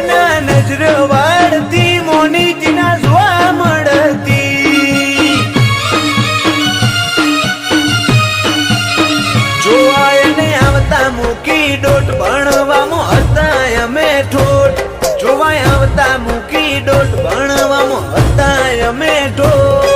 ના નજર વાળતી મોનીજીના જોવા મળતી જોવા એને આવતા મૂકી ડોટ ભણવામાં હતા અમે ઠોઠ જોવા આવતા મૂકી ડોટ ભણવામાં હતા અમે ઠોઠ